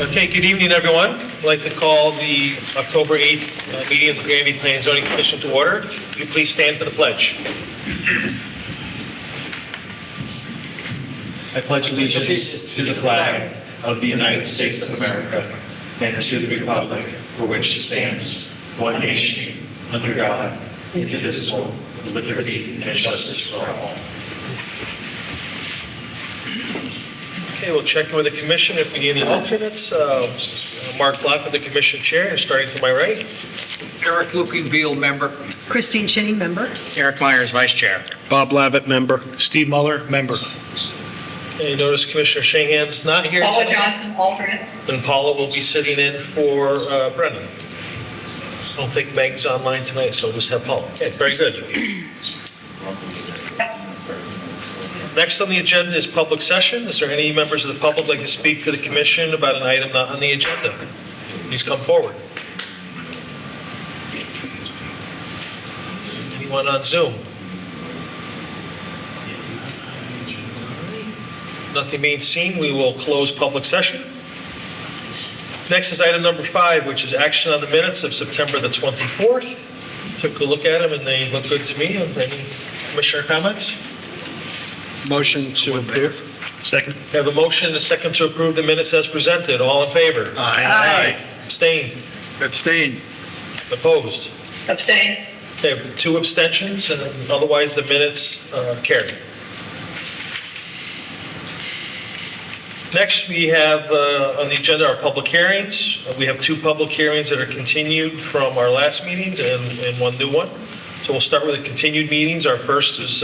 Okay, good evening, everyone. I'd like to call the October 8th meeting of the Granby Planning and Zoning Commission to order. Will you please stand for the pledge? I pledge allegiance to the flag of the United States of America and to the republic for which it stands, one nation, under God, indivisible, with liberty and justice for all. Okay, we'll check in with the commission if we need any alternates. Mark Lockwood, the commission chair, and starting to my right. Eric Lukey-Beal, member. Christine Chinning, member. Eric Myers, vice chair. Bob Lavitt, member. Steve Muller, member. Okay, notice Commissioner Shahan's not here Paula tonight. Johnson, alternate. And Paula will be sitting in for Brendan. I don't think Meg's online tonight, so we'll just have Paula. Okay, very good. Next on the agenda is public session. Is there any members of the public like to speak to the commission about an item not on the agenda? Please come forward. Anyone on Zoom? Nothing being seen, we will close public session. Next is item number 5, which is action on the minutes of September the 24th. Took a look at them and they look good to me. Any commissioner comments? Motion to approve. Second. We have a motion and a second to approve the minutes as presented. All in favor? Aye. Abstained? Abstain. Opposed? Abstain. Okay, 2 abstentions, and otherwise the minutes carry. Next, we have on the agenda our public hearings. We have 2 public hearings that are continued from our last meetings and one new one. So we'll start with the continued meetings. Our first is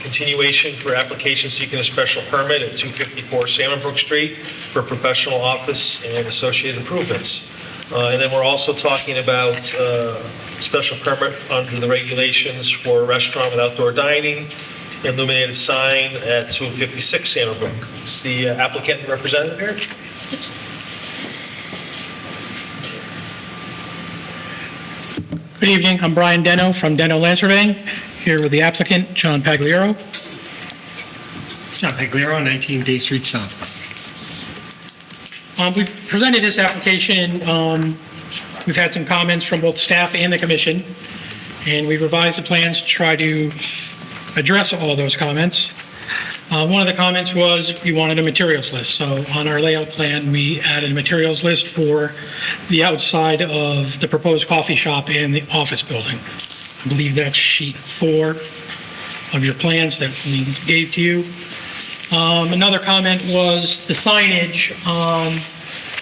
continuation for application seeking a special permit at 254 Salmon Brook Street for professional office and associated improvements. And then we're also talking about special permit under the regulations for a restaurant with outdoor dining, illuminated sign at 256 Salmon Brook. Is the applicant representative here? Good evening, I'm Brian Deno from Deno Land Surveying, here with the applicant, John Pagliaro. John Pagliaro, 19 Day Street South. We presented this application, we've had some comments from both staff and the commission, and we revised the plans to try to address all of those comments. One of the comments was we wanted a materials list. So on our layout plan, we added a materials list for the outside of the proposed coffee shop and the office building. I believe that's sheet 4 of your plans that we gave to you. Another comment was the signage on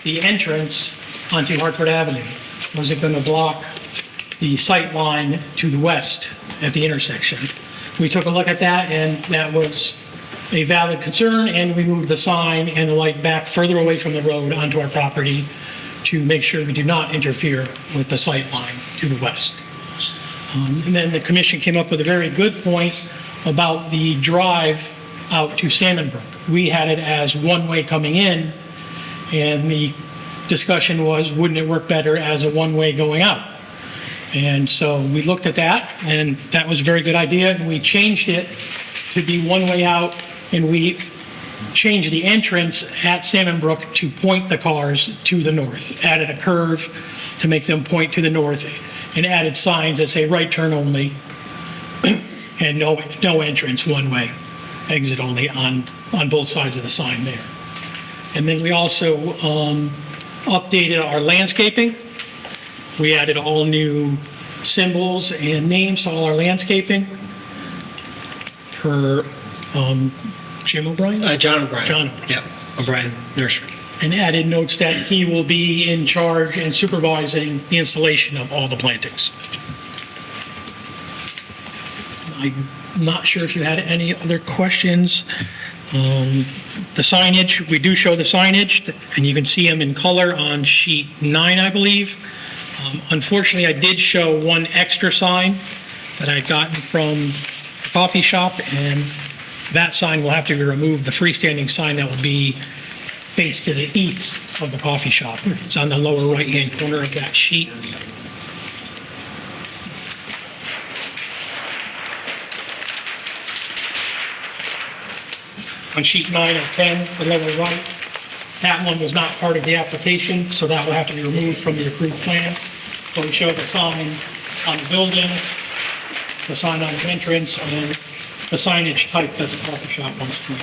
the entrance onto Hartford Avenue. Was it going to block the sight line to the west at the intersection? We took a look at that, and that was a valid concern, and we moved the sign and the light back further away from the road onto our property to make sure we do not interfere with the sight line to the west. And then the commission came up with a very good point about the drive out to Salmon Brook. We had it as one-way coming in, and the discussion was, wouldn't it work better as a one-way going out? And so we looked at that, and that was a very good idea, and we changed it to be one way out, and we changed the entrance at Salmon Brook to point the cars to the north, added a curve to make them point to the north, and added signs that say right turn only, and no entrance, one way, exit only on both sides of the sign there. And then we also updated our landscaping. We added all new symbols and names to all our landscaping for Jim O'Brien? John O'Brien. John. Yeah, O'Brien Nursery. And added notes that he will be in charge and supervising the installation of all the plantings. I'm not sure if you had any other questions. The signage, we do show the signage, and you can see them in color on sheet 9, I believe. Unfortunately, I did show one extra sign that I had gotten from the coffee shop, and that sign will have to be removed. The freestanding sign that will be faced to the east of the coffee shop. It's on the lower right-hand corner of that sheet. On sheet 9 and 10, the lower right, That one was not part of the application, so that will have to be removed from the approved plan. So we show the sign on the building, the sign on the entrance, and the signage type that the coffee shop wants to use.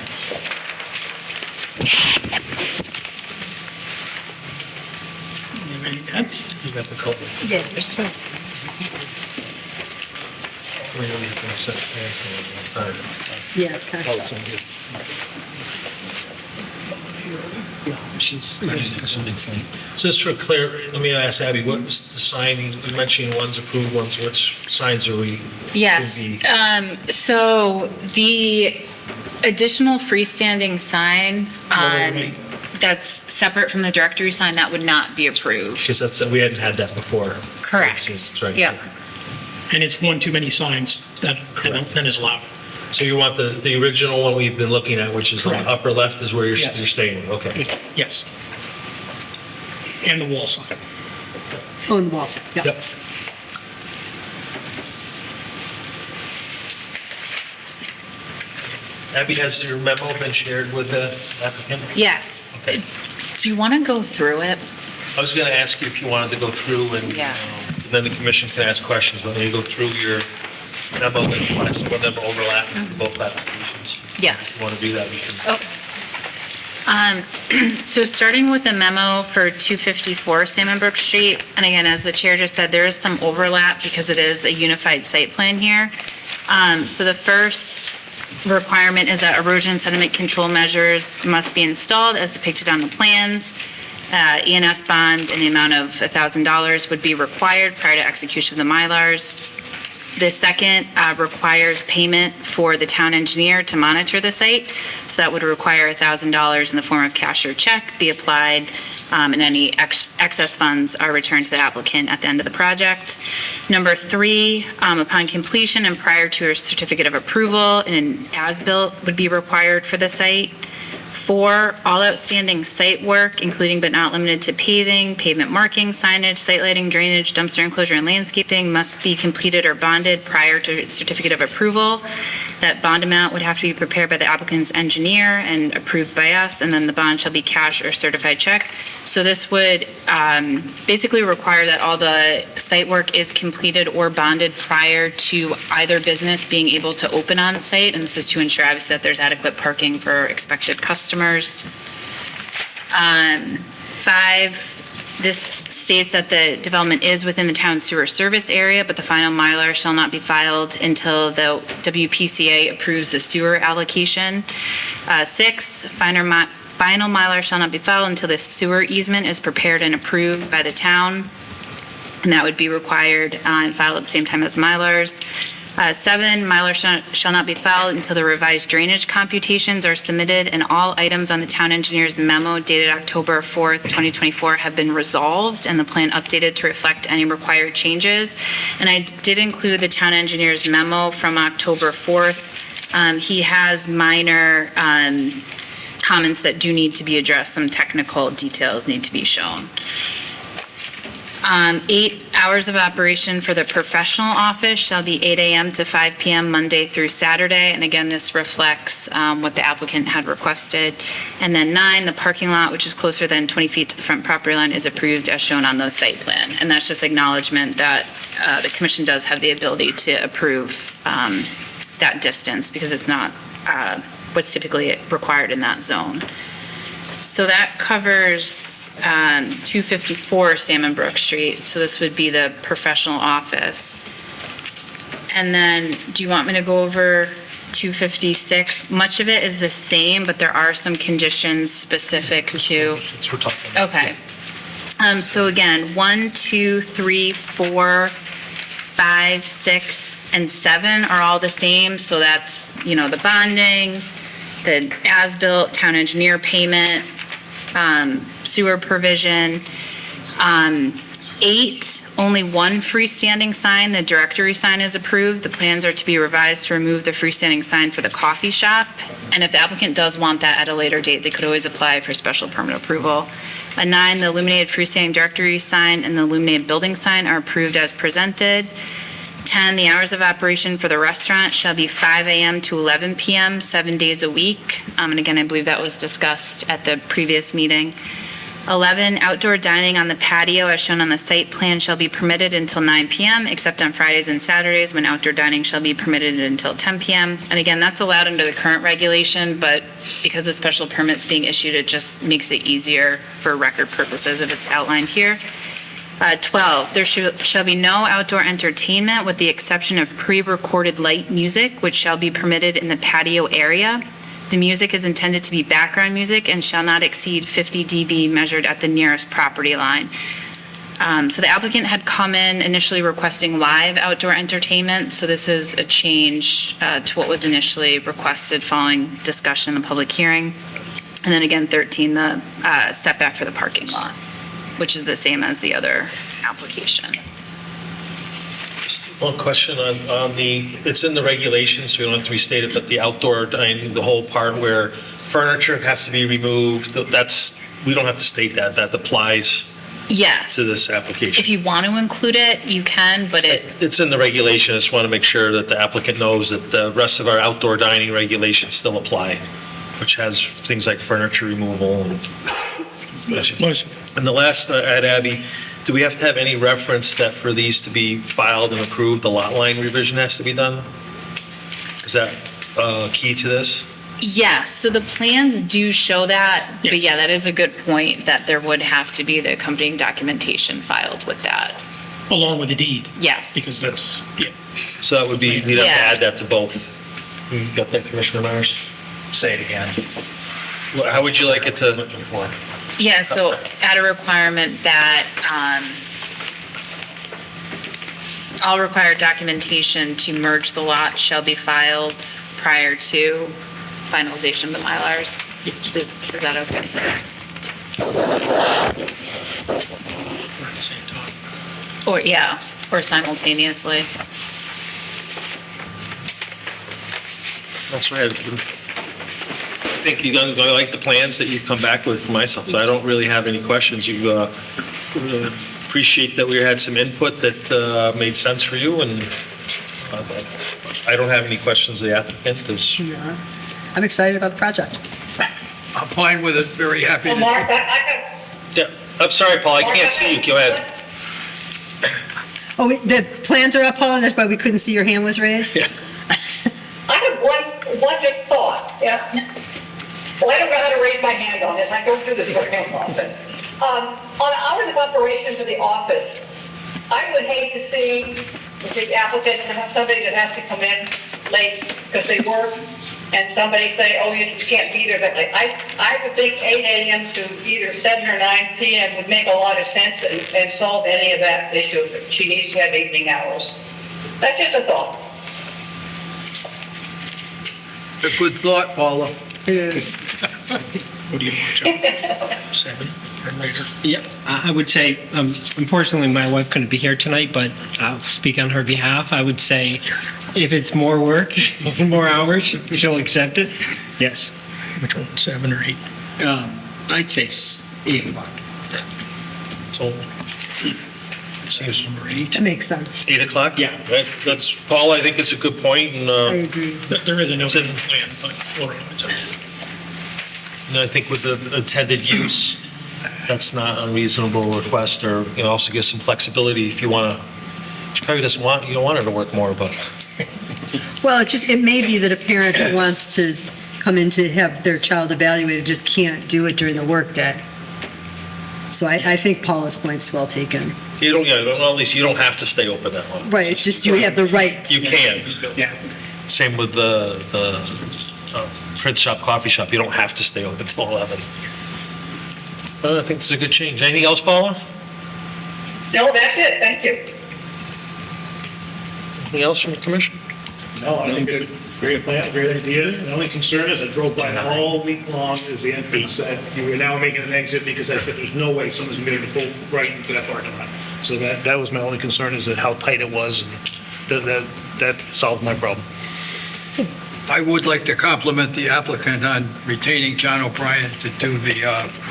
You ready, Deb? You got the code. Yeah, there's some. We only have to set plans for one time. Yeah, it's kind Oh, of it's stuff. on here. Just for clear, let me ask Abby, what was the sign, you mentioned one's approved, which signs are we? Yes, would be- so the additional freestanding sign, that's separate from the directory sign, that would not be approved. Because that's, we hadn't had that before. Correct. That's right. Yep. And it's one too many signs that then is allowed. So you want the original one we've been looking at, which is on Correct. the upper left is where Yes. you're staying, okay. Yes. And the wall sign. Oh, and the wall sign, yeah. Yep. Abby, has your memo been shared with the applicant? Yes. Do you want to go through it? I was going to ask you if you wanted to go through and Yeah. and then the commission can ask questions, but when you go through your memo, then you want some of them overlap for both applications. Yes. If you want to do that, we can. Oh. So starting with the memo for 254 Salmon Brook Street, and again, as the chair just said, there is some overlap because it is a unified site plan here. So the first requirement is that erosion sediment control measures must be installed as depicted on the plans. ENS bond in the amount of $1,000 would be required prior to execution of the Mylars. The second requires payment for the town engineer to monitor the site. So that would require $1,000 in the form of cash or check be applied, and any excess funds are returned to the applicant at the end of the project. Number three, upon completion and prior to a certificate of approval, an as-built would be required for the site. 4, all outstanding site work, including but not limited to paving, pavement marking, signage, site lighting, drainage, dumpster enclosure, and landscaping must be completed or bonded prior to certificate of approval. That bond amount would have to be prepared by the applicant's engineer and approved by us, and then the bond shall be cash or certified check. So this would basically require that all the site work is completed or bonded prior to either business being able to open on site, and this is to ensure obviously that there's adequate parking for expected customers. 5, this states that the development is within the town sewer service area, but the final Mylar shall not be filed until the WPCA approves the sewer allocation. 6, final Mylar shall not be filed until the sewer easement is prepared and approved by the town, and that would be required and filed at the same time as the Mylars. 7, Mylar shall not be filed until the revised drainage computations are submitted and all items on the town engineer's memo dated October 4th, 2024 have been resolved and the plan updated to reflect any required changes. And I did include the town engineer's memo from October 4th. He has minor comments that do need to be addressed. Some technical details need to be shown. 8 hours of operation for the professional office shall be 8 a.m. to 5 p.m. Monday through Saturday. And again, this reflects what the applicant had requested. And then 9, the parking lot, which is closer than 20 feet to the front property line, is approved as shown on the site plan. And that's just acknowledgement that the commission does have the ability to approve that distance because it's not what's typically required in that zone. So that covers 254 Salmon Brook Street. So this would be the professional office. And then, do you want me to go over 256? Much of it is the same, but there are some conditions specific to. We're talking about. Okay. So again, 1, 2, 3, 4, 5, 6, and 7 are all the same. So that's, the bonding, the as-built, town engineer payment, sewer provision. 8, only one freestanding sign, the directory sign is approved. The plans are to be revised to remove the freestanding sign for the coffee shop. And if the applicant does want that at a later date, they could always apply for special permit approval. 9, the illuminated freestanding directory sign and the illuminated building sign are approved as presented. 10, the hours of operation for the restaurant shall be 5 a.m. to 11 p.m., 7 days a week. And again, I believe that was discussed at the previous meeting. 11, outdoor dining on the patio as shown on the site plan shall be permitted until 9 p.m., except on Fridays and Saturdays when outdoor dining shall be permitted until 10 p.m. And again, that's allowed under the current regulation, but because the special permit's being issued, it just makes it easier for record purposes if it's outlined here. 12, there shall be no outdoor entertainment with the exception of pre-recorded light music, which shall be permitted in the patio area. The music is intended to be background music and shall not exceed 50 dB measured at the nearest property line. So the applicant had come in initially requesting live outdoor entertainment, so this is a change to what was initially requested following discussion in the public hearing. And then again, 13, the setback for the parking lot, which is the same as the other application. One question on the, it's in the regulations, so we don't have to restate it, but the outdoor dining, the whole part where furniture has to be removed, that's, we don't have to state that, that applies Yes. to this application. If you want to include it, you can, but It's in the regulation, I just want to make sure that the applicant knows that the rest of our outdoor dining regulations still apply, which has things like furniture removal and. Motion. And the last, at Abby, do we have to have any reference that for these to be filed and approved, the lot line revision has to be done? Is that key to this? yes, so the plans do show that, but yeah, that is a good point, that there would have to be the accompanying documentation filed with that. Along with the deed, Yes. because that's, yeah. So that would be, we'd have to Yeah. add that to both. You got that, Commissioner Myers? Say it again. How would you like it to? Looking for. Yeah, so add a requirement that all required documentation to merge the lots shall be filed prior to finalization of the Mylars. Is that okay? We're at the same time. Or, yeah, or simultaneously. That's right. I think you're going to like the plans that you've come back with for myself, so I don't really have any questions. You appreciate that we had some input that made sense for you, and I don't have any questions of the applicant. I'm excited about the project. I'm fine with it, very happy Well, to Mark, see. Yeah, I'm sorry, Paul, I can't see you. Go ahead. Oh, the plans are up, Paula, that's why we couldn't see your hand was raised? Yeah. I have one just thought, yeah. Well, I don't know how to raise my hand on this, I don't do this very often. On hours of operation for the office, I would hate to see the applicant have somebody that has to come in late because they work, and somebody say, oh, you can't be there that late. I would think 8 a.m. to either 7 or 9 p.m. would make a lot of sense and solve any of that issue. She needs to have evening hours. That's just a thought. It's a good thought, Paula. It is. What do you want, Joe? 7 or later? Yeah, I would say, unfortunately, my wife couldn't be here tonight, but I'll speak on her behalf. I would say if it's more work, more hours, she'll accept it. Yes. Which one, 7 or 8? I'd say 8 o'clock. So, it seems That makes sense. 8 o'clock? Yeah. Right, that's, Paul, I think it's a good point, and I agree. There is a note in the It's plan, but Laura, it's and I think with the intended use, that's not unreasonable request, or, you know, also gives some flexibility if you want to, she probably doesn't want, you don't want her to work more, but. Well, it may be that a parent who wants to come in to have their child evaluated just can't do it during the workday. So I think Paula's point's well taken. You don't, yeah, at least you don't have to stay open that long. Right, it's just you have the right. You can. Yeah. Same with the print shop, coffee shop, you don't have to stay open till 11. I think this is a good change. Anything else, Paula? No, that's it, thank you. Anything else from the commission? No, I think it's a great plan, great idea. The only concern is I drove by all week long is the entrance. You were now making an exit because I said there's no way someone's going to be able to pull right into that parking lot. So that was my only concern, is that how tight it was, and that solved my problem. I would like to compliment the applicant on retaining John O'Brien to do the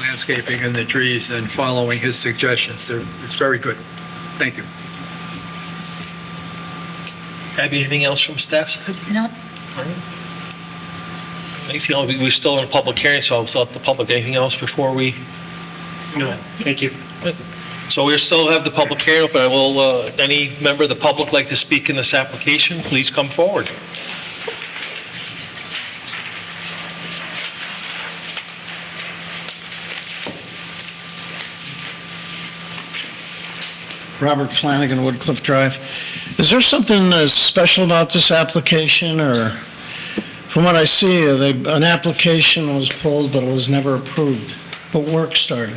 landscaping and the trees and following his suggestions. It's very good. Thank you. Abby, anything else from staff side? No. Anything else? We're still in a public hearing, so I'll let the public, anything else before we? No, thank you. So we still have the public hearing open. I will, any member of the public like to speak in this application, please come forward. Robert Flanagan, Woodcliff Drive. Is there something special about this application, or from what I see, an application was pulled, but it was never approved, but work started?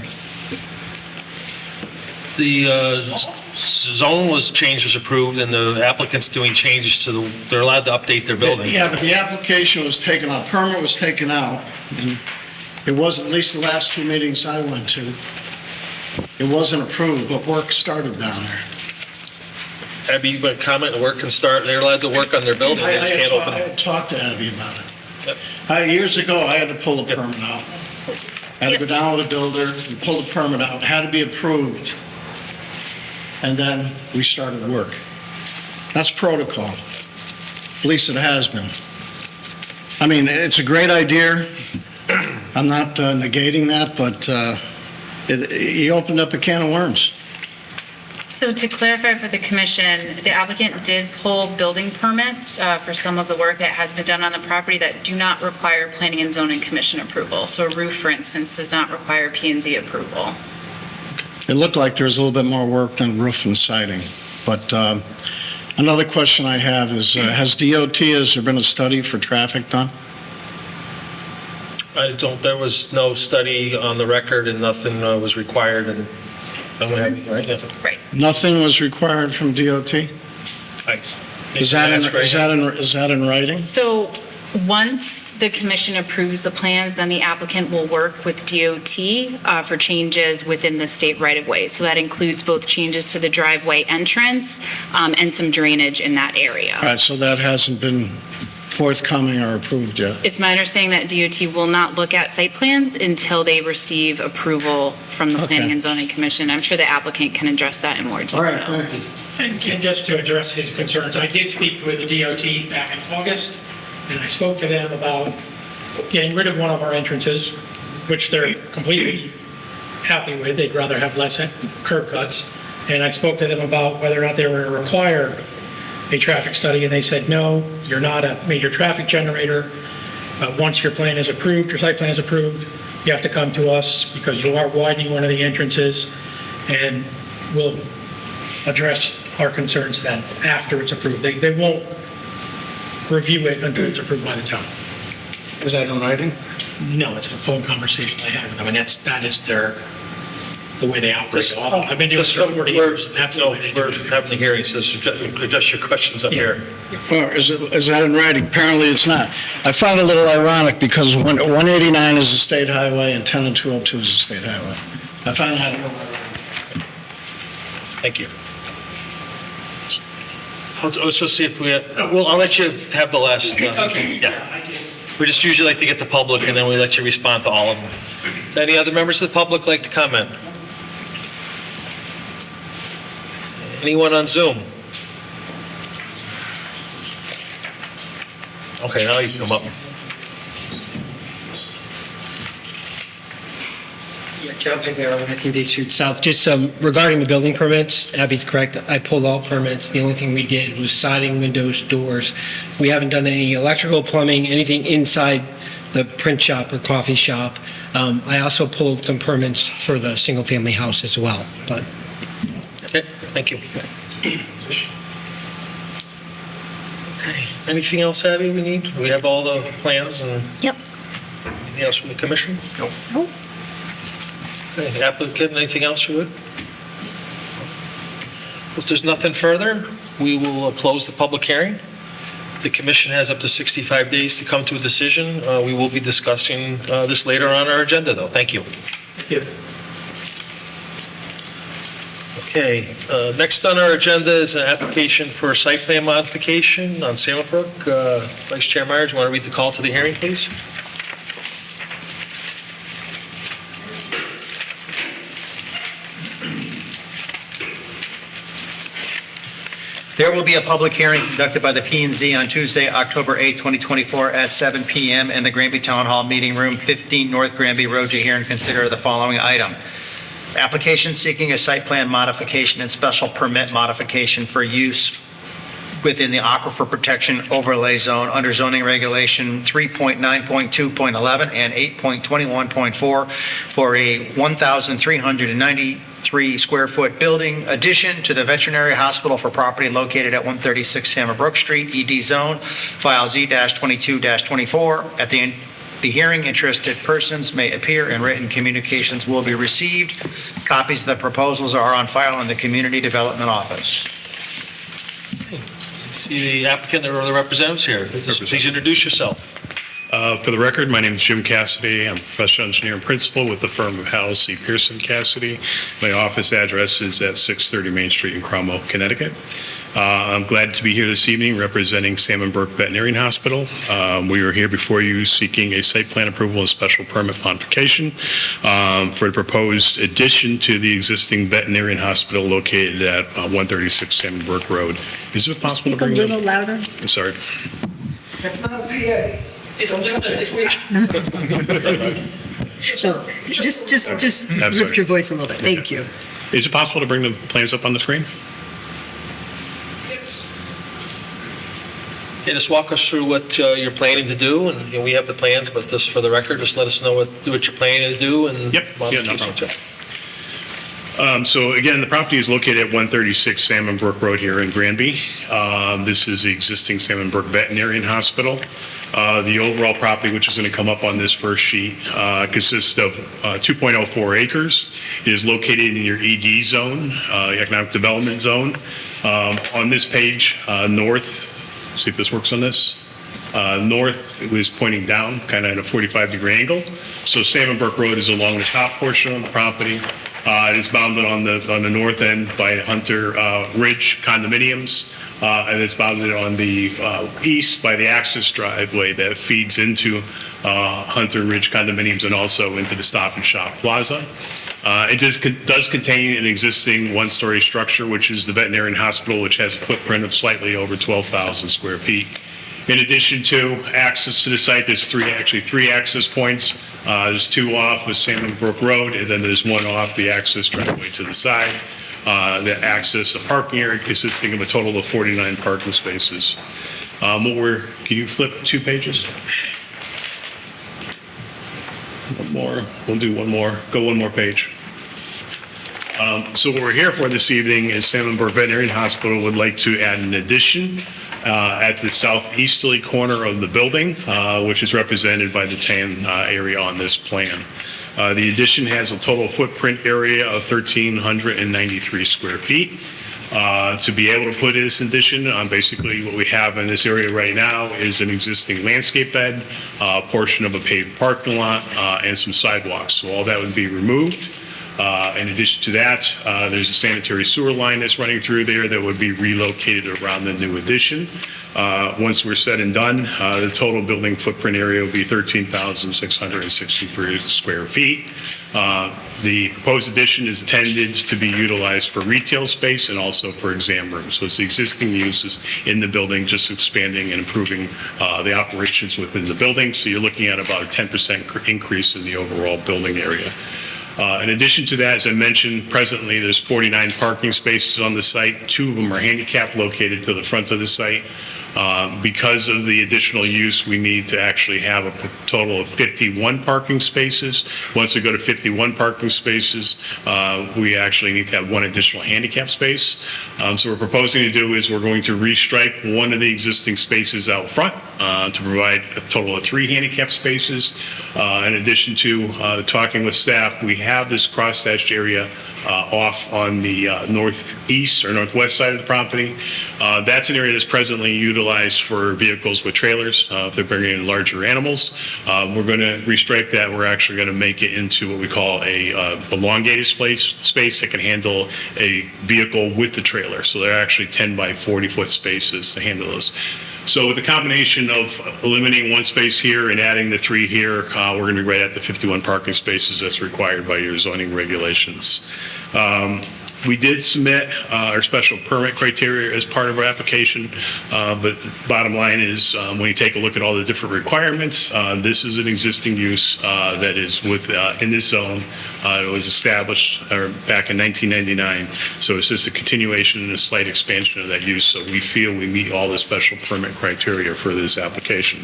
The zone was changed, was approved, and the applicant's doing changes to they're allowed to update their building. Yeah, but the application was taken out, permit was taken out, and it was, at least the last two meetings I went to, it wasn't approved, but work started down there. Abby, you want to comment? The work can start, they're allowed to work on their building, they just can't open I it. had talked to Abby about it. Yep. Years ago, I had to pull the permit out. I had to go down with the builder and pull the permit out. It had to be approved. And then we started work. That's protocol. At least it has been. I mean, it's a great idea. I'm not negating that, but you opened up a can of worms. So to clarify for the commission, the applicant did pull building permits for some of the work that has been done on the property that do not require planning and zoning commission approval. So a roof, for instance, does not require P&Z approval. It looked like there was a little bit more work than roof and siding. But another question I have is, has there been a study for traffic done? There was no study on the record and nothing was required and, right? Yeah. Right. Nothing was required from DOT? Is that in writing? So once the commission approves the plans, then the applicant will work with DOT for changes within the state right-of-way. So that includes both changes to the driveway entrance and some drainage in that area. All right, so that hasn't been forthcoming or approved yet? It's my understanding that DOT will not look at site plans until they receive approval from the Planning Okay. and Zoning Commission. I'm sure the applicant can address that in more detail. All right, thank you. And just to address his concerns, I did speak with the DOT back in August, and I spoke to them about getting rid of one of our entrances, which they're completely happy with. They'd rather have less curb cuts. And I spoke to them about whether or not they were going to require a traffic study, and they said, no, you're not a major traffic generator. Once your plan is approved, your site plan is approved, you have to come to us because you are widening one of the entrances, and we'll address our concerns then after it's approved. They won't review it until it's approved by the town. Is that in writing? No, it's a phone conversation I had with them, and that is the way they operate. I've been doing this for 40 years, and that's the way they do We're it. having the hearing, so address your questions up here. Or is that in writing? Apparently it's not. I find it a little ironic because 189 is a state highway and 10 and 202 is a state highway. I find that a little ironic. Thank you. Let's just see if I'll let you have the last. Okay. Yeah. We just usually like to get the public and then we let you respond to all of them. Any other members of the public like to comment? Anyone on Zoom? Okay, now you can come up. Yeah, John Pagano, 19 Day Street South. Just regarding the building permits, Abby's correct. I pulled all permits. The only thing we did was siding, windows, doors. We haven't done any electrical, plumbing, anything inside the print shop or coffee shop. I also pulled some permits for the single-family house as well, but Okay, thank you. Okay, anything else, Abby, we need? We have all the plans and Yep. anything else from the commission? Nope. Okay, applicant, anything else you would? If there's nothing further, we will close the public hearing. The commission has up to 65 days to come to a decision. We will be discussing this later on our agenda, though. Thank you. Okay, next on our agenda is an application for a site plan modification on Salem Brook. Vice Chair Myers, you want to read the call to the hearing, please? There will be a public hearing conducted by the P&Z on Tuesday, October 8, 2024, at 7 p.m. in the Granby Town Hall Meeting Room, 15 North Granby Road, to hear and consider the following item. Application seeking a site plan modification and special permit modification for use within the Aquifer Protection Overlay Zone under zoning regulation 3.9.2.11 and 8.21.4 for a 1,393 square foot building addition to the veterinary hospital for property located at 136 Salmon Brook Street, ED Zone, file Z-22-24. At the hearing, interested persons may appear and written communications will be received. Copies of the proposals are on file in the Community Development Office. See the applicant or the representatives here. Please introduce yourself. For the record, my name is Jim Cassidy. I'm a professional engineer and principal with the firm of Howell C. Pearson Cassidy. My office address is at 630 Main Street in Cromwell, Connecticut. I'm glad to be here this evening representing Salmon Brook Veterinarian Hospital. We are here before you seeking a site plan approval and special permit modification for the proposed addition to the existing veterinarian hospital located at 136 Salmon Brook Road. Is it possible to Speak a bring little louder. I'm sorry. It's not a PA. It's a So just sorry. lift your voice a little bit. Thank you. Is it possible to bring the plans up on the screen? Yeah, just walk us through what you're planning to do, and we have the plans, but just for the record, just let us know what you're planning to do and. Yep. Yeah, no problem. So again, the property is located at 136 Salmon Brook Road here in Granby. This is the existing Salmon Brook Veterinarian Hospital. The overall property, which is going to come up on this first sheet, consists of 2.04 acres. It is located in your ED zone, Economic Development Zone. On this page, north, see if this works on this. North is pointing down, kind of at a 45-degree angle. So Salmon Brook Road is along the top portion of the property. It is bounded on the north end by Hunter Ridge condominiums, and it's bounded on the east by the access driveway that feeds into Hunter Ridge condominiums and also into the Stop and Shop Plaza. It does contain an existing one-story structure, which is the veterinarian hospital, which has a footprint of slightly over 12,000 square feet. In addition to access to the site, there's three access points. There's two off of Salmon Brook Road, and then there's one off the access driveway to the side. The access, the parking area consisting of a total of 49 parking spaces. Can you flip 2 pages? One more. We'll do one more. Go one more page. So what we're here for this evening is Salmon Brook Veterinarian Hospital would like to add an addition at the southeasterly corner of the building, which is represented by the tan area on this plan. The addition has a total footprint area of 1,393 square feet. To be able to put this addition, basically what we have in this area right now is an existing landscape bed, a portion of a paved parking lot, and some sidewalks. So all that would be removed. In addition to that, there's a sanitary sewer line that's running through there that would be relocated around the new addition. Once we're said and done, the total building footprint area will be 13,663 square feet. The proposed addition is intended to be utilized for retail space and also for exam rooms. So it's the existing uses in the building, just expanding and improving the operations within the building. So you're looking at about a 10% increase in the overall building area. In addition to that, as I mentioned, presently there's 49 parking spaces on the site. 2 of them are handicapped, located to the front of the site. Because of the additional use, we need to actually have a total of 51 parking spaces. Once we go to 51 parking spaces, we actually need to have 1 additional handicap space. So what we're proposing to do is we're going to restripe one of the existing spaces out front to provide a total of 3 handicap spaces. In addition to talking with staff, we have this cross-hatched area off on the northeast or northwest side of the property. That's an area that's presently utilized for vehicles with trailers if they're bringing in larger animals. We're going to restripe that. We're actually going to make it into what we call a elongated space that can handle a vehicle with the trailer. So they're actually 10 by 40 foot spaces to handle those. So with the combination of eliminating 1 space here and adding the 3 here, we're going to be right at the 51 parking spaces that's required by your zoning regulations. We did submit our special permit criteria as part of our application, but the bottom line is, when you take a look at all the different requirements, this is an existing use that is in this zone. It was established back in 1999, so it's just a continuation and a slight expansion of that use, so we feel we meet all the special permit criteria for this application.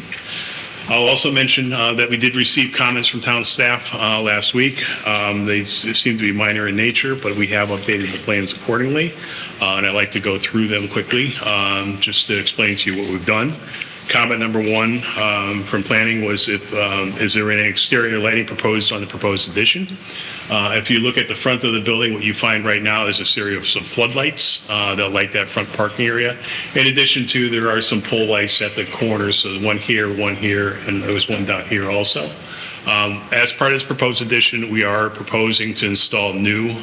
I'll also mention that we did receive comments from town staff last week. They seem to be minor in nature, but we have updated the plans accordingly. And I'd like to go through them quickly, just to explain to you what we've done. Comment number one from planning was is there any exterior lighting proposed on the proposed addition? If you look at the front of the building, what you find right now is a series of some floodlights that light that front parking area. In addition to, there are some pole lights at the corners, so one here, and there was one down here also. As part of this proposed addition, we are proposing to install new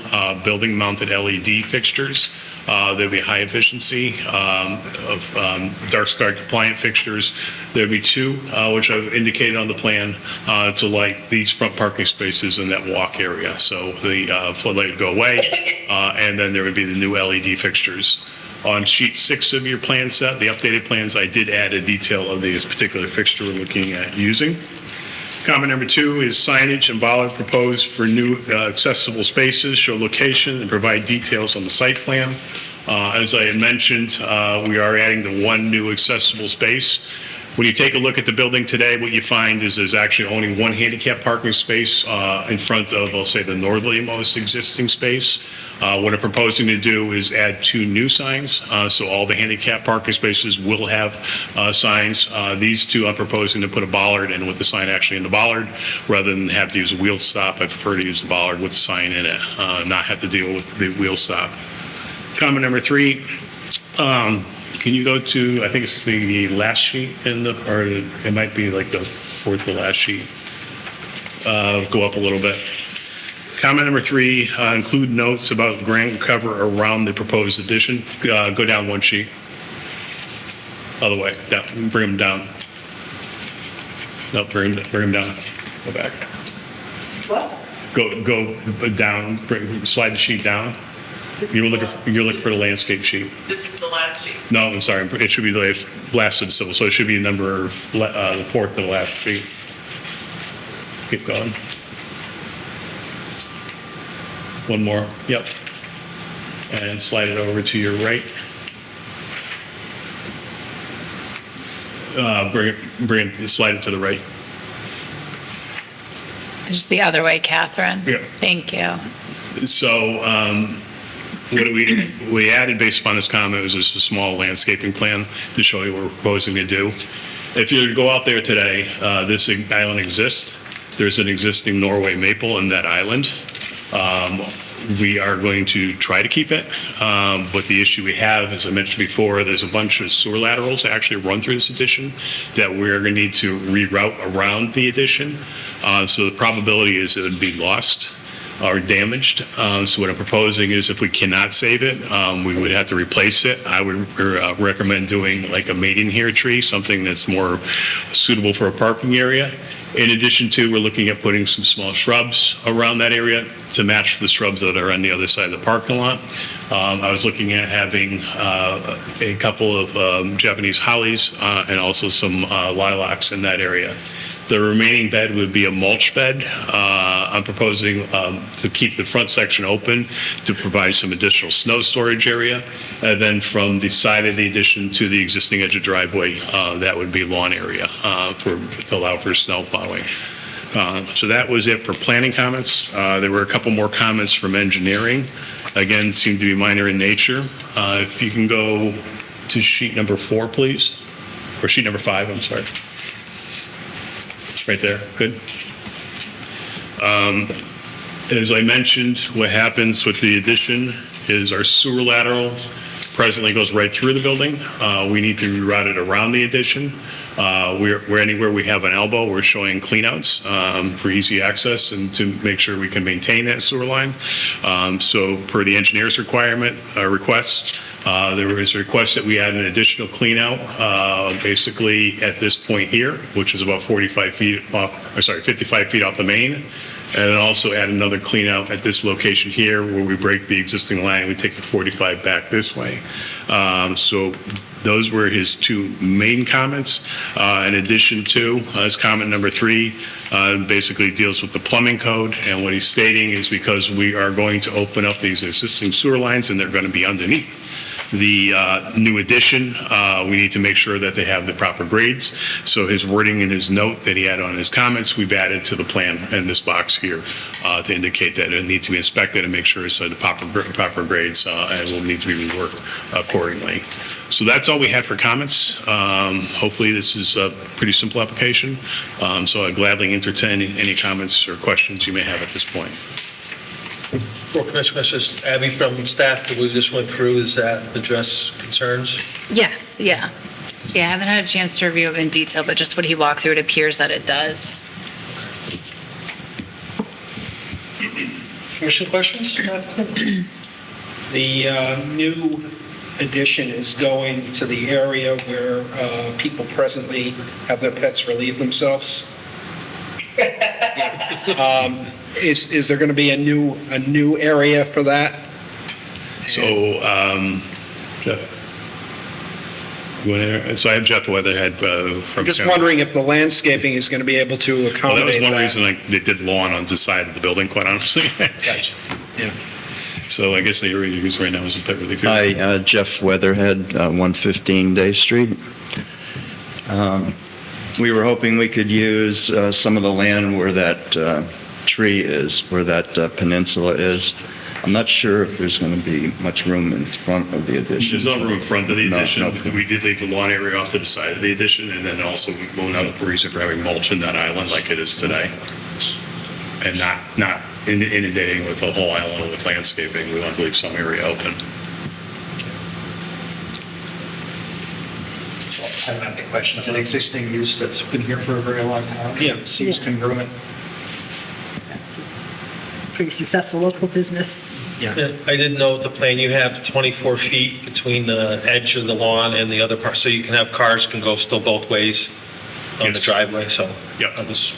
building-mounted LED fixtures. There'll be high efficiency of dark sky compliant fixtures. There'll be two, which I've indicated on the plan, to light these front parking spaces in that walk area. So the floodlight would go away, and then there would be the new LED fixtures. On sheet 6 of your plan set, the updated plans, I did add a detail of this particular fixture we're looking at using. Comment number 2 is signage and bollard proposed for new accessible spaces, show location, and provide details on the site plan. As I had mentioned, we are adding the one new accessible space. When you take a look at the building today, what you find is there's actually only one handicap parking space in front of, I'll say, the northerlymost existing space. What I'm proposing to do is add 2 new signs, so all the handicap parking spaces will have signs. These 2 I'm proposing to put a bollard in with the sign actually in the bollard, rather than have to use a wheel stop. I prefer to use the bollard with the sign in it, not have to deal with the wheel stop. Comment number 3. Can you go to, I think it's the last sheet or it might be like the 4th to last sheet. Go up a little bit. Comment number 3, include notes about ground cover around the proposed addition. Go down 1 sheet. Other way, down, bring them down. No, bring them down. Go back. What? Go down, slide the sheet down. You're looking for the landscape sheet. This is the last sheet. No, I'm sorry. It should be the last of the civil, so it should be the 4th to the last sheet. Keep going. One more. Yep. And slide it over to your right. Slide it to the right. Just the other way, Catherine. Yeah. Thank you. So what we added based upon this comment was just a small landscaping plan to show you what we're proposing to do. If you go out there today, this island exists. There's an existing Norway maple in that island. We are going to try to keep it, but the issue we have, as I mentioned before, there's a bunch of sewer laterals that actually run through this addition that we're going to need to reroute around the addition. So the probability is it would be lost or damaged. So what I'm proposing is if we cannot save it, we would have to replace it. I would recommend doing like a made-in-here tree, something that's more suitable for a parking area. In addition to, we're looking at putting some small shrubs around that area to match the shrubs that are on the other side of the parking lot. I was looking at having a couple of Japanese hollies and also some lilacs in that area. The remaining bed would be a mulch bed. I'm proposing to keep the front section open to provide some additional snow storage area. And then from the side of the addition to the existing edge of driveway, that would be lawn area to allow for snow plowing. So that was it for planning comments. There were a couple more comments from engineering. Again, seemed to be minor in nature. If you can go to sheet number 4, please. Or sheet number 5, I'm sorry. Right there, good. As I mentioned, what happens with the addition is our sewer lateral presently goes right through the building. We need to reroute it around the addition. We're anywhere we have an elbow, we're showing cleanouts for easy access and to make sure we can maintain that sewer line. So per the engineer's request, there was a request that we add an additional cleanout, basically at this point here, which is about 55 feet off the main. and then also add another clean out at this location here where we break the existing line, we take the 45 back this way. So those were his two main comments. In addition to, his comment number 3 basically deals with the plumbing code, and what he's stating is because we are going to open up these existing sewer lines and they're going to be underneath the new addition, we need to make sure that they have the proper grades. So his wording in his note that he had on his comments, we've added to the plan in this box here to indicate that it needs to be inspected and make sure it's the proper grades and will need to be reworked accordingly. So that's all we had for comments. Hopefully this is a pretty simple application. So I'd gladly entertain any comments or questions you may have at this point. Board Commissioners, Abby from staff that we just went through, does that address concerns? Yes, yeah. Yeah, I haven't had a chance to review it in detail, but just what he walked through, it appears that it does. Commission questions? The new addition is going to the area where people presently have their pets relieve themselves. Is there going to be a new area for that? So, Jeff, you want to, so I have Jeff Weatherhead from. I'm just wondering if the landscaping is going to be able to Well, that accommodate was one that. reason they did lawn on the side of the building, quite honestly. Gotcha. Yeah. So I guess the area you use right now is a pet relief. Hi, Jeff Weatherhead, 115 Day Street. We were hoping we could use some of the land where that tree is, where that peninsula is. I'm not sure if there's going to be much room in front of the addition. There's no room in front of the addition. No. We did leave the lawn area off to the side of the addition, and then also we moved out the reason for having mulch in that island like it is today. And not inundating with the whole island with landscaping. We want to leave some area open. I don't have any questions. It's an existing use that's been here for a very long time. Yeah. Seems congruent. It's a pretty successful local business. Yeah, I did note the plan, you have 24 feet between the edge of the lawn and the other part, so you can have cars can go still both ways on the driveway, so. Yeah. I was,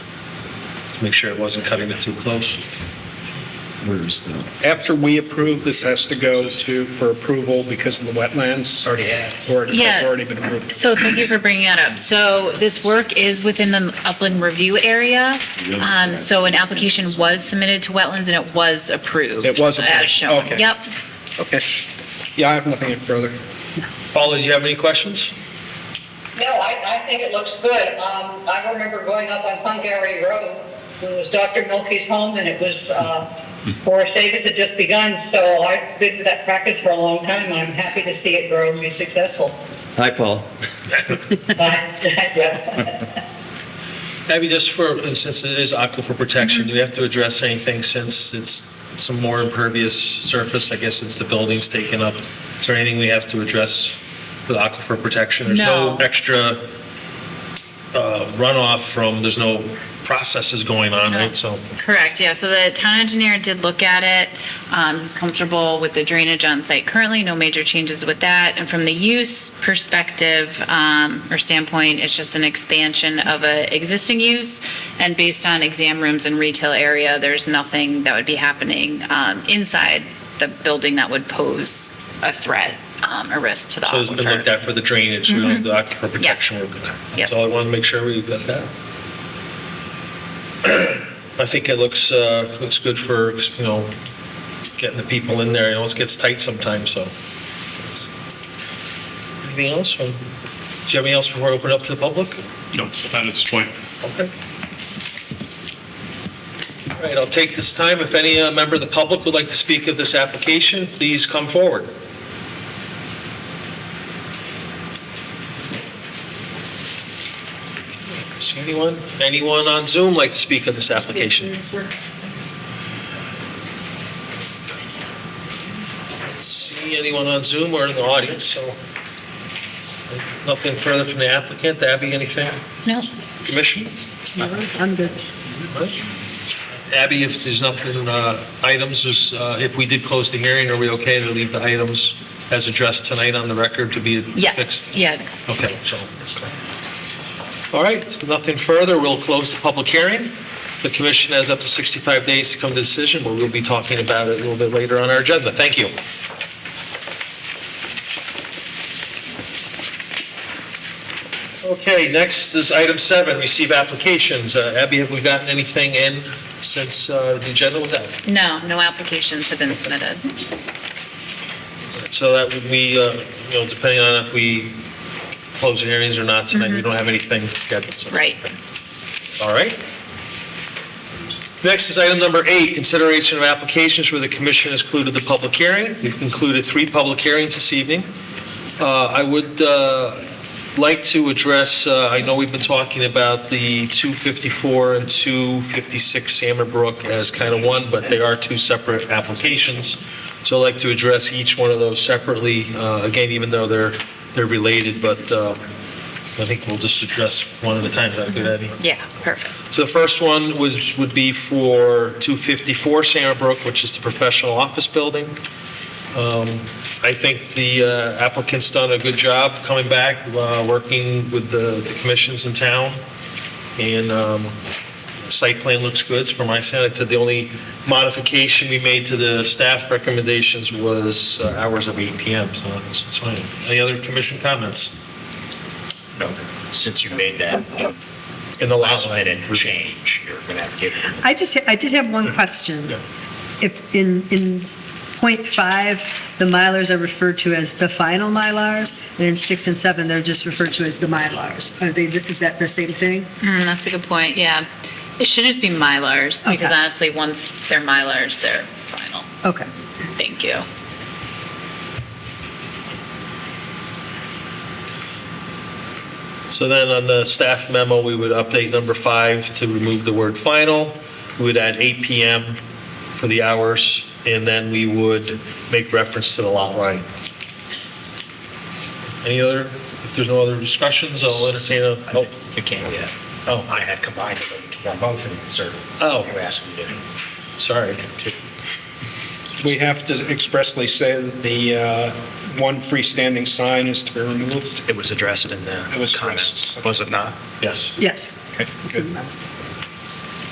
to make sure it wasn't cutting it too close. Where's the, After we approve, this has to go for approval because of the wetlands? Already had. Or it Yeah. has already been approved? So thank you for bringing that up. So this work is within the upland review area. So an application was submitted to wetlands and it was approved. It was approved. As shown. Okay. Yep. Okay. Yeah, I have nothing further. Paula, do you have any questions? No, I think it looks good. I remember going up on Hungary Road, it was Dr. Milky's home, and it was, Forest Davis had just begun, so I've been in that practice for a long time, and I'm happy to see it grow and be successful. hi, Paul. Yeah. Abby, just for, since it is aquifer protection, do you have to address anything since it's some more impervious surface? I guess since the building's taken up, is there anything we have to address for the aquifer protection? There's no No. extra runoff from, there's no processes going on, No. right? So, Correct, yeah. So the town engineer did look at it. He's comfortable with the drainage on site currently, no major changes with that. And from the use perspective or standpoint, it's just an expansion of a existing use. And based on exam rooms and retail area, there's nothing that would be happening inside the building that would pose a threat or risk to the so it's been looked aquifer. at for the drainage, we don't have the aquifer protection. Yes. We're good. Yep. So I wanted to make sure we got that. I think it looks good for, getting the people in there. It gets tight sometimes, so. Anything else? Or do you have anything else before I open it up to the public? No, not at this point. Okay. All right, I'll take this time. If any member of the public would like to speak of this application, please come forward. See anyone? Anyone on Zoom like to speak of this application? See anyone on Zoom or in the audience, so nothing further from the applicant. Abby, anything? No. Commission? I'm good. Abby, if there's nothing, items, if we did close the hearing, are we okay to leave the items as addressed tonight on the record to be Yes, fixed? yeah. Okay, so. All right, nothing further, we'll close the public hearing. The commission has up to 65 days to come to a decision, but we'll be talking about it a little bit later on our agenda. Thank you. Okay, next is item 7, receive applications. Abby, have we gotten anything in since the agenda was out? No applications have been submitted. So that would be, depending on if we close the hearings or not tonight, we don't have anything scheduled. So- Right. All right. Next is item number 8, consideration of applications where the commission has concluded the public hearing. We've concluded 3 public hearings this evening. I would like to address, I know we've been talking about the 254 and 256 Salmon Brook as kind of one, but they are 2 separate applications. So I'd like to address each one of those separately, again, even though they're related, but I think we'll just address one at a time. Is that good, Abby? Yeah, perfect. So the first one would be for 254 Salmon Brook, which is the professional office building. I think the applicant's done a good job coming back, working with the commissions in town, and site plan looks good from my side. I said the only modification we made to the staff recommendations was hours of 8 PM, so that's fine. Any other commission comments? No, since you made that In the last last minute change, you're going to have to give it. I did have one question. Yeah. If in point 5, the Mylars are referred to as the final Mylars, and in 6 and 7, they're just referred to as the Mylars. Is that the same thing? That's a good point, yeah. It should just be Mylars, because Okay. honestly, once they're Mylars, they're final. Okay. Thank you. So then on the staff memo, we would update number 5 to remove the word final. We would add 8 PM for the hours, and then we would make reference to the lot line. Any other, if there's no other discussions, I'll entertain a, oh, You can't yet. Oh. I had combined it into one motion, sir. Oh. You asked me to. sorry. We have to expressly say that the one freestanding sign is to be removed. It was addressed in the It was comments, addressed. was it not? Yes. Yes. Okay, It's in good. the memo.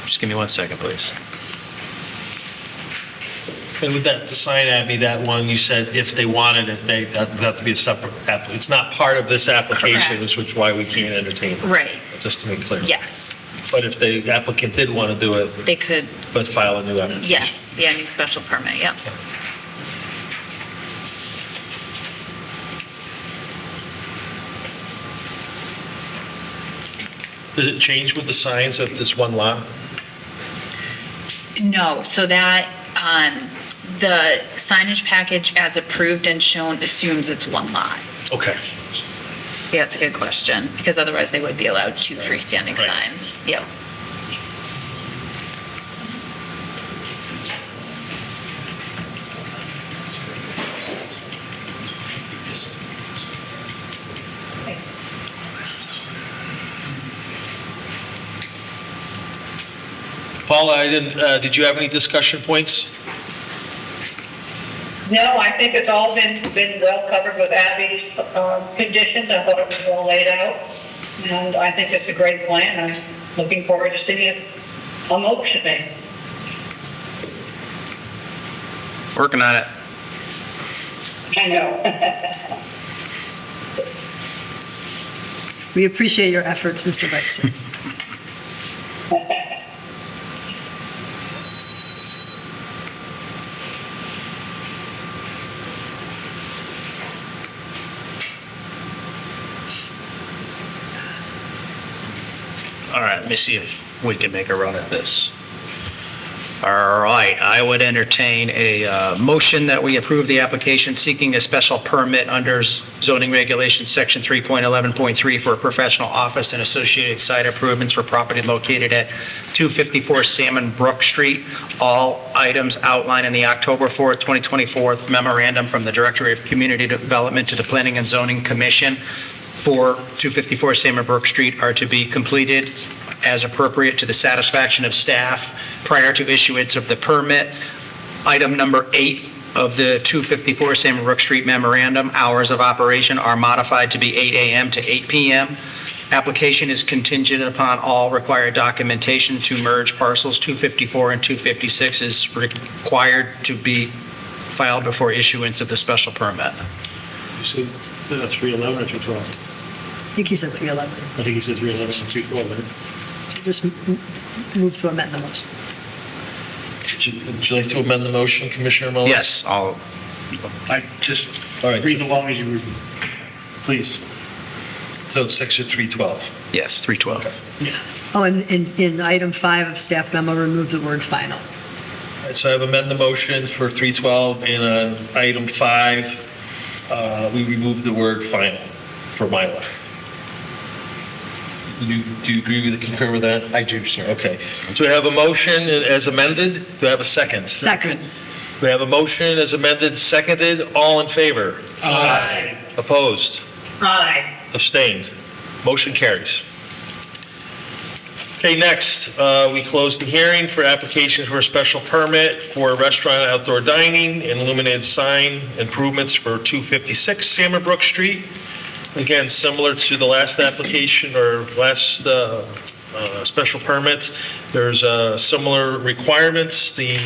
Just give me 1 second, please. And with that, the sign, Abby, that one, you said if they wanted it, that would have to be a separate app. It's not part of this application, Correct. which is why we can't entertain it. Right, Just to make clear. yes. But if the applicant did want to do it, They could, but file a new application. yes, yeah, new special permit, yep. Does it change with the signs of this one lot? No, so that, the signage package as approved and shown assumes it's one lot. Okay. Yeah, that's a good question, because otherwise they would be allowed 2 freestanding Right. signs. Yep. Paula, did you have any discussion points? No, I think it's all been well covered with Abby's conditions. I thought it was well laid out, and I think it's a great plan. I'm looking forward to seeing a motion made. Working on it. I know. We appreciate your efforts, Mr. Vice Chair. All right, let me see if we can make a run at this. All right, I would entertain a motion that we approve the application seeking a special permit under zoning regulations, section 3.11.3 for a professional office and associated site improvements for property located at 254 Salmon Brook Street. All items outlined in the October 4th, 2024 memorandum from the Director of Community Development to the Planning and Zoning Commission for 254 Salmon Brook Street are to be completed as appropriate to the satisfaction of staff prior to issuance of the permit. Item number 8 of the 254 Salmon Brook Street memorandum, hours of operation are modified to be 8 a.m. to 8 p.m. Application is contingent upon all required documentation to merge parcels 254 and 256 is required to be filed before issuance of the special permit. You said 311 or 212? I think he said 311. I think he said 311 and 212, right? Just move to amend the motion. Would you like to amend the motion, Commissioner Mullin? Yes, I'll, I just All right. read along as you read. Please. So it's section 312. yes, 312. Oh, and in item 5 of staff memo, remove the word final. All right, so I have amend the motion for 312 in item 5. We remove the word final for Mylar. Do you agree with, concur with that? I do, sir. Okay. So we have a motion as amended. Do I have a second? Second. We have a motion as amended, seconded. All in favor? Aye. Opposed? Aye. Abstained. Motion carries. Okay, next, we close the hearing for application for a special permit for restaurant outdoor dining and illuminated sign improvements for 256 Salmon Brook Street. Again, similar to the last application or last special permit, there's similar requirements. The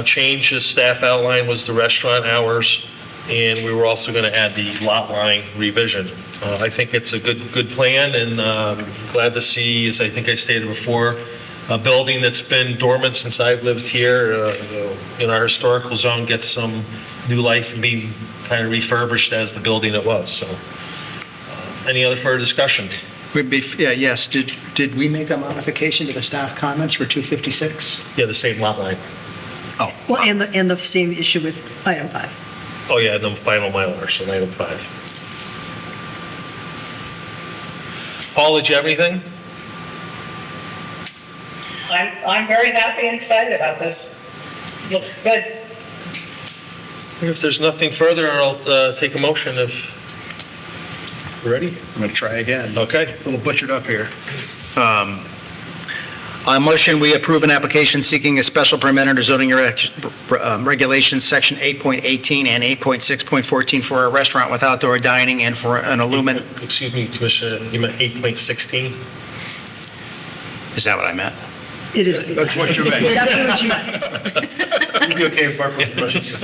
change the staff outline was the restaurant hours, and we were also going to add the lot line revision. I think it's a good plan, and glad to see, as I think I stated before, a building that's been dormant since I've lived here in our historical zone gets some new life and being kind of refurbished as the building it was. So, any other further discussion? Yes, did we make a modification to the staff comments for 256? Yeah, the same lot line. Oh, Well, and the same issue with item 5. Oh, yeah, the final Mylar, so item 5. Paul, did you have anything? I'm very happy and excited about this. Looks good. If there's nothing further, I'll take a motion if you're ready. I'm going to try again. Okay. A little butchered up here. On motion, we approve an application seeking a special permit under zoning regulations, section 8.18 and 8.6.14 for a restaurant with outdoor dining and for an Excuse me, Commissioner, you meant 8.16? Is that what I meant? It is. That's what you meant. Definitely what you meant. You'd be okay with Barbara's question?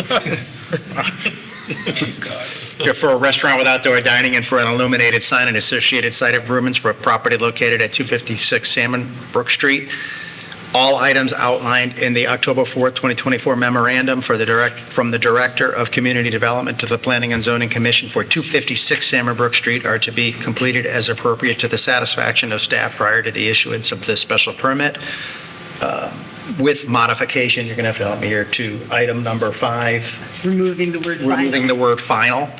For a restaurant with outdoor dining and for an illuminated sign and associated site improvements for a property located at 256 Salmon Brook Street. All items outlined in the October 4th, 2024 memorandum from the Director of Community Development to the Planning and Zoning Commission for 256 Salmon Brook Street are to be completed as appropriate to the satisfaction of staff prior to the issuance of the special permit. With modification, you're going to have to help me here, to item number 5. Removing the word final. Removing the word final.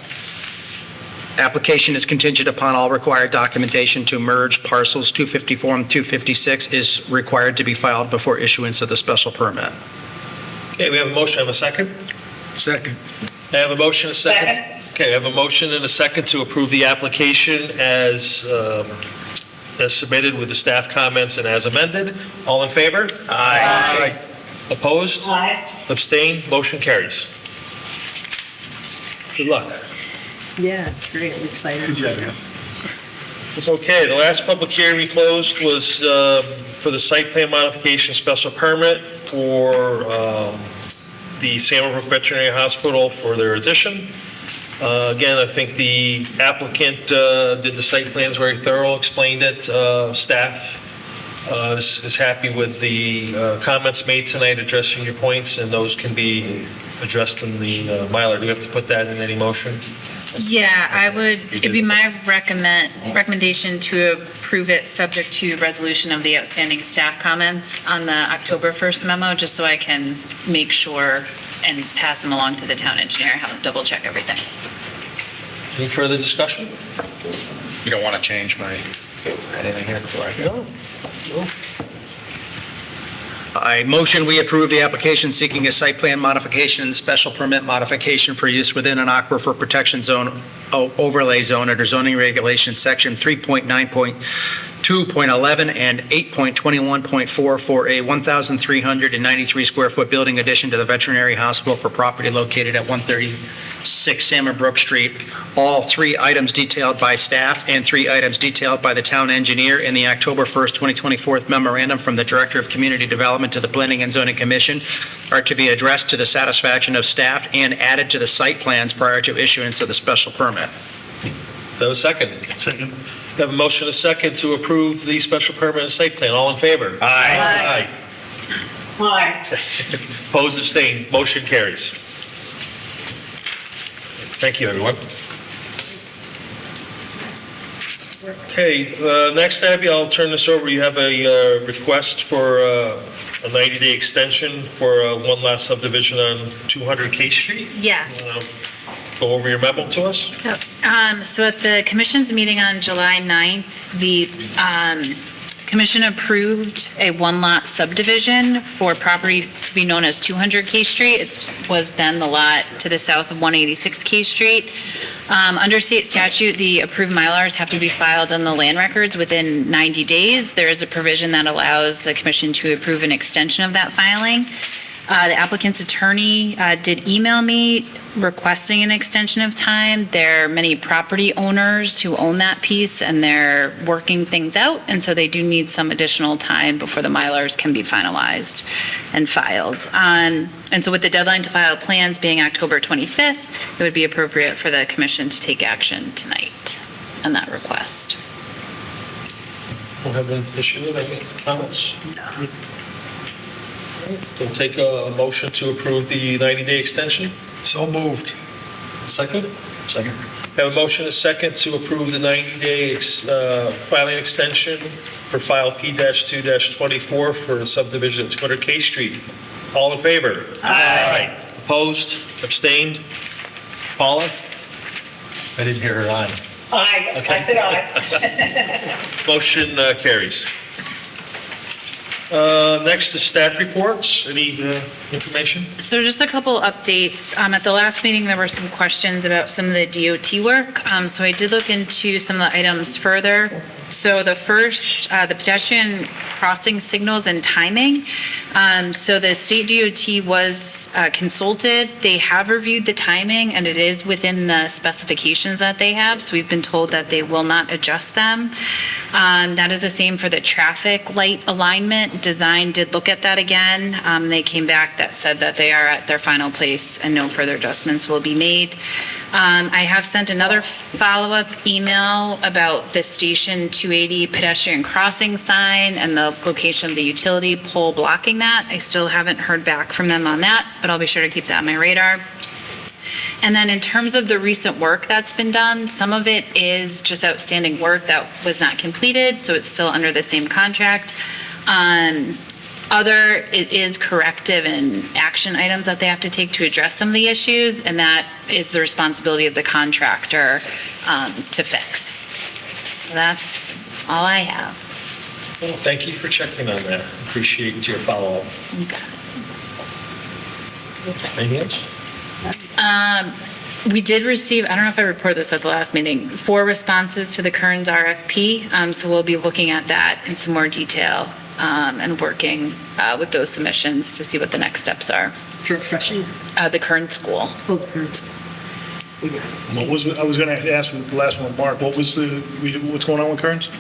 Application is contingent upon all required documentation to merge parcels 254 and 256 is required to be filed before issuance of the special permit. Okay, we have a motion, I have a second? Second. I have a motion, a second? Second. Okay, I have a motion and a second to approve the application as submitted with the staff comments and as amended. All in favor? Aye. Opposed? Aye. Abstained? Motion carries. Good luck. Yeah, it's great. I'm excited. Okay, the last public hearing we closed was for the site plan modification special permit for the Salmon Brook Veterinary Hospital for their addition. Again, I think the applicant did the site plans very thorough, explained it. Staff is happy with the comments made tonight addressing your points, and those can be addressed in the Mylar. Do we have to put that in any motion? Yeah, it'd be my recommendation to approve it subject to resolution of the outstanding staff comments on the October 1st memo, just so I can make sure and pass them along to the town engineer, have them double check everything. Any further discussion? You don't want to change anything here before I go? No. I motion we approve the application seeking a site plan modification and special permit modification for use within an aquifer protection zone overlay zone under zoning regulations section 3.9.3 2.11 and 8.21.4 for a 1,393 square foot building addition to the veterinary hospital for property located at 136 Salmon Brook Street. All 3 items detailed by staff and 3 items detailed by the town engineer in the October 1st, 2024 memorandum from the Director of Community Development to the Planning and Zoning Commission are to be addressed to the satisfaction of staff and added to the site plans prior to issuance of the special permit. Do I have a second? Second. We have a motion and a second to approve the special permit and site plan. All in favor? Aye. Hi. Opposed, abstained, motion carries. Thank you, everyone. Okay, next, Abby, I'll turn this over. You have a request for a 90-day extension for one last subdivision on 200 K Street. Yes. Go over your memo to us. So at the commission's meeting on July 9th, the commission approved a one-lot subdivision for property to be known as 200 K Street. It was then the lot to the south of 186 K Street. Under state statute, the approved Mylars have to be filed on the land records within 90 days. There is a provision that allows the commission to approve an extension of that filing. The applicant's attorney did email me requesting an extension of time. There are many property owners who own that piece, and they're working things out, and so they do need some additional time before the Mylars can be finalized and filed. And so with the deadline to file plans being October 25th, it would be appropriate for the commission to take action tonight on that request. Don't have an issue with any comments? No. So take a motion to approve the 90-day extension. So moved. Second? Second. Have a motion, a second, to approve the 90-day filing extension for file P-2-24 for the subdivision at 200 K Street. All in favor? Aye. Opposed? Abstained? Paula? I didn't hear her aye. Aye, I said aye. Motion carries. Next is staff reports. Any information? So just a couple updates. At the last meeting, there were some questions about some of the DOT work. So I did look into some of the items further. So the first, the pedestrian crossing signals and timing. So the state DOT was consulted. They have reviewed the timing, and it is within the specifications that they have. So we've been told that they will not adjust them. That is the same for the traffic light alignment. Design did look at that again. They came back that said that they are at their final place and no further adjustments will be made. I have sent another follow-up email about the Station 280 pedestrian crossing sign and the location of the utility pole blocking that. I still haven't heard back from them on that, but I'll be sure to keep that on my radar. And then in terms of the recent work that's been done, some of it is just outstanding work that was not completed, so it's still under the same contract. Other, it is corrective and action items that they have to take to address some of the issues, and that is the responsibility of the contractor to fix. So that's all I have. Well, thank you for checking on that. Appreciate your follow-up. Anything else? We did receive, I don't know if I reported this at the last meeting, 4 responses to the Kearns RFP. So we'll be looking at that in some more detail and working with those submissions to see what the next steps are. For refreshing? The Kearns School. Oh, the Kearns School. What was, I was going to ask the last one, Mark, what's going on with Kearns?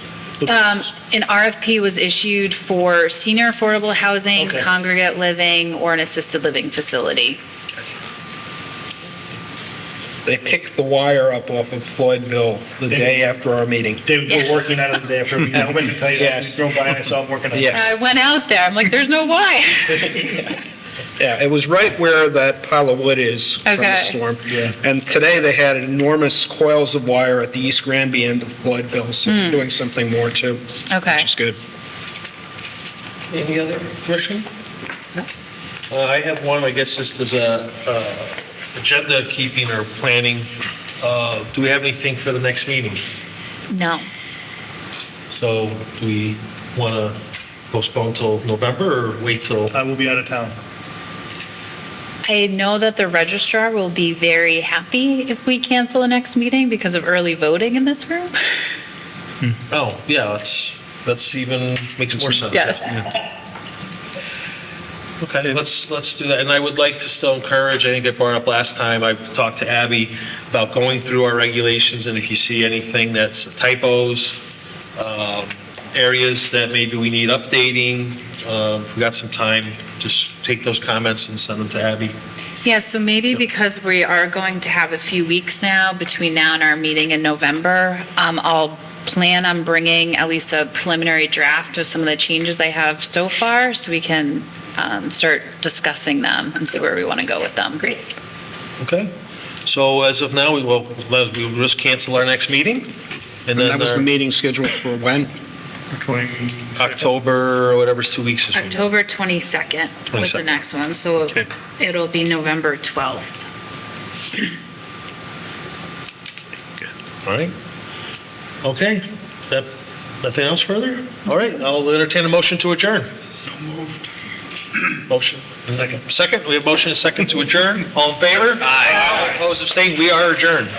An RFP was issued for senior affordable housing, Okay. congregate living, or an assisted living facility. They picked the wire up off of Floydville the day after our meeting. They were working on it the day after. I went to tell you that. Yes. I drove by and I saw them working on it. Yes. I went out there, I'm like, there's no wire. Yeah, it was right where that pile of wood is from the Okay. storm. Yeah. And today they had enormous coils of wire at the East Granby end of Floydville, so they're doing something more too, Okay. which is good. Any other question? I have one, I guess this is a agenda keeping or planning. Do we have anything for the next meeting? No. So do we want to postpone till November or wait till? I will be out of town. I know that the registrar will be very happy if we cancel the next meeting because of early voting in this room. Oh, yeah, let's That's even, makes more sense. Yes. Okay, let's do that. And I would like to still encourage, I think I brought up last time, I've talked to Abby about going through our regulations, and if you see anything that's typos, areas that maybe we need updating, if we got some time, just take those comments and send them to Abby. Yeah, so maybe because we are going to have a few weeks now between now and our meeting in November, I'll plan on bringing at least a preliminary draft of some of the changes I have so far, so we can start discussing them and see where we want to go with them. Great. Okay? So as of now, we'll just cancel our next meeting. And then That was the our meeting scheduled for when? October, or whatever's 2 weeks. is from now. October 22nd was the 22nd. next one, so Okay. it'll be November 12th. All right? Okay, nothing else further? All right, I'll entertain a motion to adjourn. So moved. Motion. Second, we have motion and second to adjourn. All in favor? Aye. Opposed, abstained, we are adjourned.